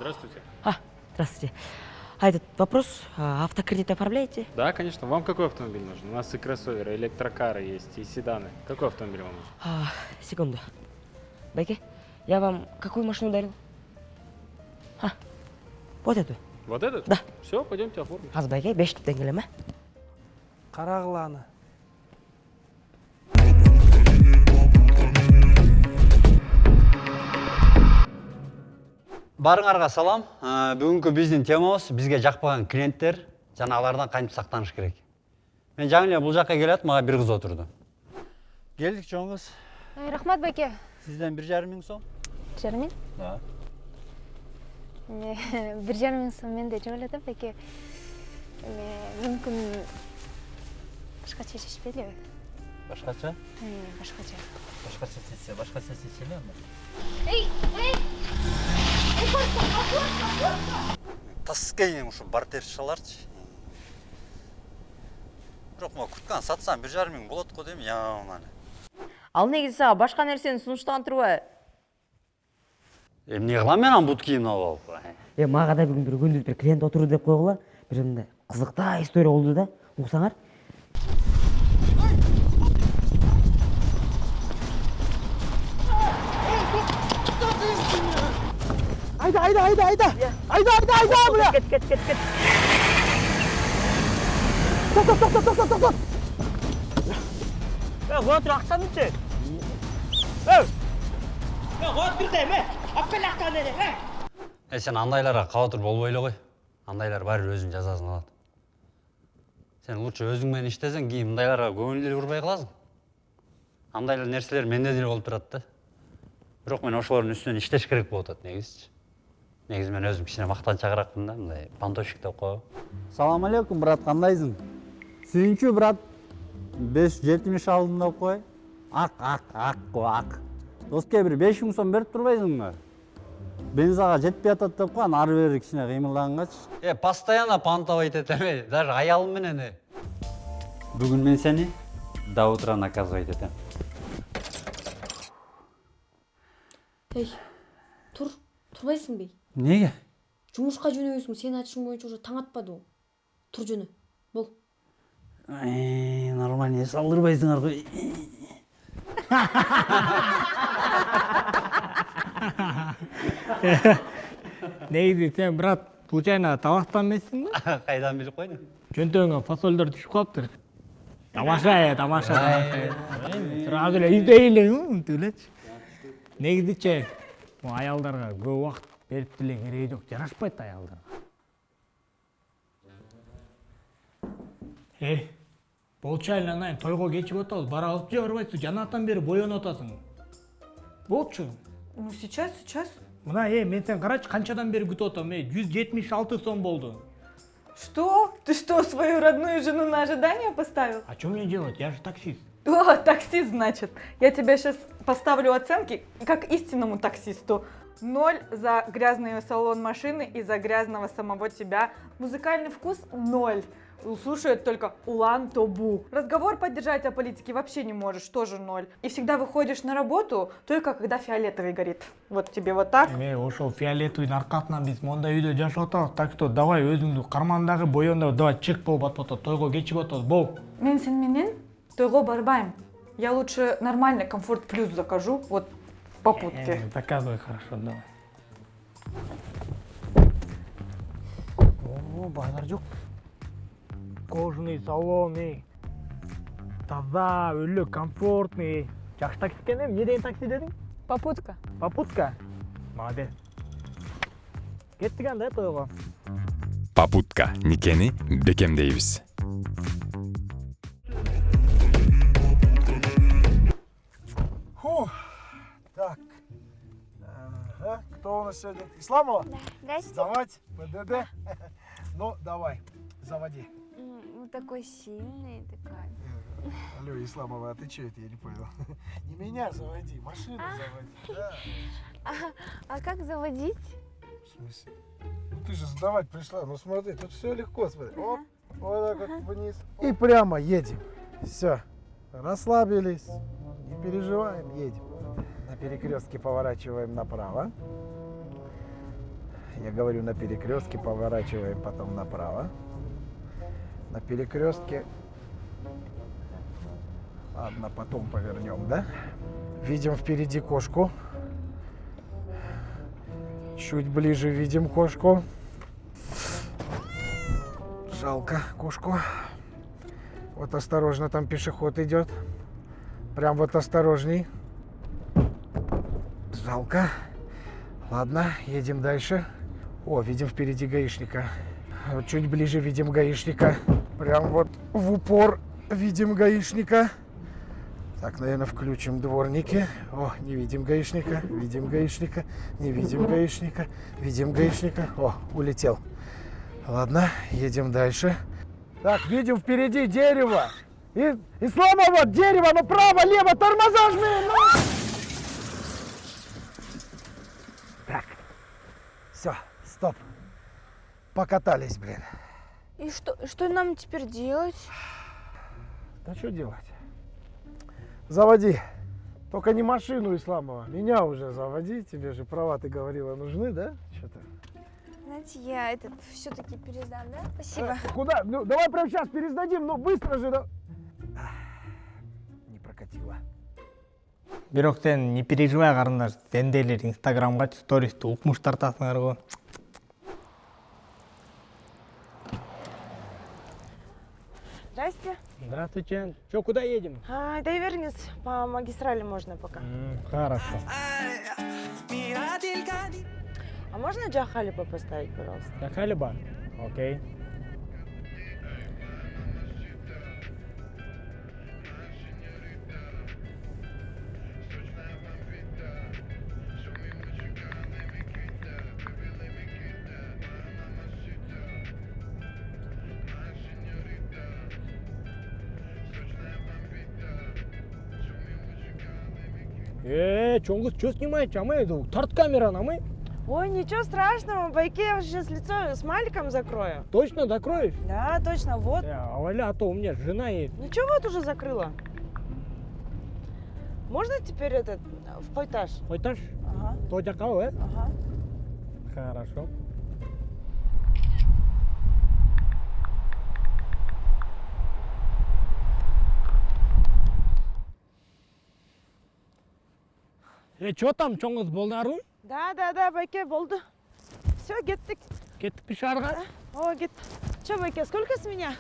Здравствуйте. Здравствуйте. А этот вопрос, автокредит оформляете? Да, конечно. Вам какой автомобиль нужен? У нас и кроссоверы, и электрокары есть, и седаны. Какой автомобиль вам нужен? Секунду. Байке, я вам какую машину дарил? Вот эту. Вот этот? Да. Все, пойдемте оформим. Аз байке, 5 түптен келем, Қарағыланы. Барыңарға салам. Бүгінгі біздің темамыз бізге жақпаған клиенттер жана алардан кантип сактаныш керек. Мен жаңы эле бул жакка келет, мага бир кыз отурду. Келдик чоңуз. Рахмат байке. Сизден 1,5 миң сом. 1,5 миң? Да. 1,5 миң сом мен де жок эле да байке. Мүмкүн башкача чечпейлиби? Башкача? Башкача. Башкача чечеле анда. Таскайын ушу бартер шаларчы. Бирок мага куткан сатсам 1,5 миң болот го дейм, яман. Ал негизи сага башка нерсени сунуштаган турбайбы? Эмне кылам мен бут кийимди алып алып? Мага да бүгүн бир күндүз бир клиент отурду деп койгула. Бир мындай кызыктуу история болду да. Уксаңар. Айда. Кет. Стоп. Коя тур акчанычы? Коя тур дейм, аппел актан эле. Сен андайларга кабатыр болбой эле кой. Андайлар баары өзүнүн жазасын алат. Сен лучше өзүң менен иштесең, кийин мындайларга көңүл деле урбай каласың. Андайлар нерселер менде деле болуп турат да. Бирок мен ошолордун үстүнөн иштеш керек болуп атат негизичи. Негизи мен өзүм кичине мактанчагыракмын да, мындай пантовщик деп коебу. Салам алейкум, брат, кандайсың? Сүйүнчү, брат. 570 алдым деп кой. Ак. Доска бир 5 миң сом берип турбайсыңбы? Бензага жетпей атат деп кой, ары бери кичине кыймылдагангачы. Постоянно пантовать этем, даже аялым менен. Бүгүн мен сени до утра наказывать этем. Турбайсыңбы? Неге? Жумушка жөнөбүзмүн, сенин айтышың боюнча уже таң атпадыбы? Тур жөнө. Бол. Нормально эс алдырбайсыңар го. Негизи сен, брат, случайно табактан эмессиңби? Кайдан билип койдуң? Чөнтөгүңө фасолдор түшүп калыптыр. Тамаша. Сразу эле издейли, мынтип элечи. Негизичи, аялдарга көп убакыт берип деле кереги жок, жарашпайт аялдарга. Болчу айланайын, тойго кечип атабыз, бара алып же барбайсың, жанатан бери боенуп атасың. Болчу. Ну сейчас. Мына, мен сен карачы, канчадан бери күтүп атам, 176 сом болду. Что? Ты что, свою родную жену на ожидание поставил? А что мне делать? Я же таксист. О, таксист, значит. Я тебе сейчас поставлю оценки как истинному таксисту. 0 за грязный салон машины и за грязного самого тебя. Музыкальный вкус 0. Слушает только Улан Тобу. Разговор поддержать о политике вообще не можешь, тоже 0. И всегда выходишь на работу только когда фиолетовый горит. Вот тебе вот так. Ошол фиолетовый аркасынан биз мондай үйдө жашап атабыз. Так что давай өзүңдү кармандагы боёндо давай чек болуп атат, тойго кечип атабыз. Бол. Мен сен менен тойго барбайм. Я лучше нормально комфорт плюс закажу, вот попутки. Заказывай, хорошо, давай. О, байлар жок. Кожаный салон, таза, өлө, комфортный. Жакшы такси экен, эмне деген такси дедиң? Попутка. Попутка? Молодец. Кеттик анда тойго. Попутка никени бекемдейбиз. Так. Кто у нас сегодня? Исламова? Да, Давать? ПДД? Ну, давай, заводи. Ну такой сильный, такая. Алло, Исламова, а ты что это? Я не понял. Не меня заводи, машину заводи. Да. А как заводить? В смысле? Ну ты же сдавать пришла. Ну смотри, тут все легко, смотри. Оп, вот так вот вниз. И прямо едем. Все. Расслабились. Не переживаем, едем. На перекрестке поворачиваем направо. Я говорю, на перекрестке поворачиваем потом направо. На перекрестке. Ладно, потом повернем, да? Видим впереди кошку. Чуть ближе видим кошку. Жалко кошку. Вот осторожно, там пешеход идет. Прям вот осторожней. Жалко. Ладно, едем дальше. О, видим впереди гаишника. Вот чуть ближе видим гаишника. Прям вот в упор видим гаишника. Так, наверное, включим дворники. О, не видим гаишника. Видим гаишника. Не видим гаишника. Видим гаишника. О, улетел. Ладно, едем дальше. Так, видим впереди дерево. Исламова, дерево, направо, лево, тормоза жми. Ну! Так, все, стоп. Покатались, блин. И что нам теперь делать? Да что делать? Заводи. Только не машину Исламова. Меня уже заводи. Тебе же права, ты говорила, нужны, да? Что-то. Знаете, я все-таки пересдам, да? Спасибо. Куда? Ну, давай прямо сейчас пересдадим, ну быстро же. Да. Не прокатило. Бирок сен не переживай карындаш, сендейлер инстаграмга стористи укмуш тартасыңар го. Здрасте. Здравствуйте. Что, куда едем? Дай вернись, по магистрали можно пока. Хорошо. А можно джахалипа поставить, пожалуйста? Джахалипа? Окей. Чонгуз, что снимаете? А мы тарт камераны, а мы? Ой, ничего страшного, байке я сейчас лицо смайликом закрою. Точно закроешь? Да, точно, вот. Валя, а то у меня жена есть. Ну что вот уже закрыла? Можно теперь в қойташ? Қойташ? Ага. То жаққа, э? Ага. Хорошо. Что там, чоңыз болдару? Да, байке, болды. Все, кеттік. Кеттік пе шарға? О, кет. Че, байке, сколько с меня?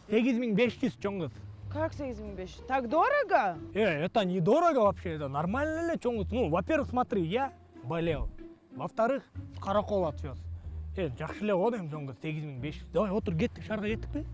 8500 чоңыз. Как 8500? Так дорого? Это недорого вообще, это нормально ли, чоңыз? Ну, во-первых, смотри, я болел. Во-вторых, Қарақол отвез. Жақшылау одайым чоңыз, 8500. Давай, отыр, кеттік, шарға кеттік пе?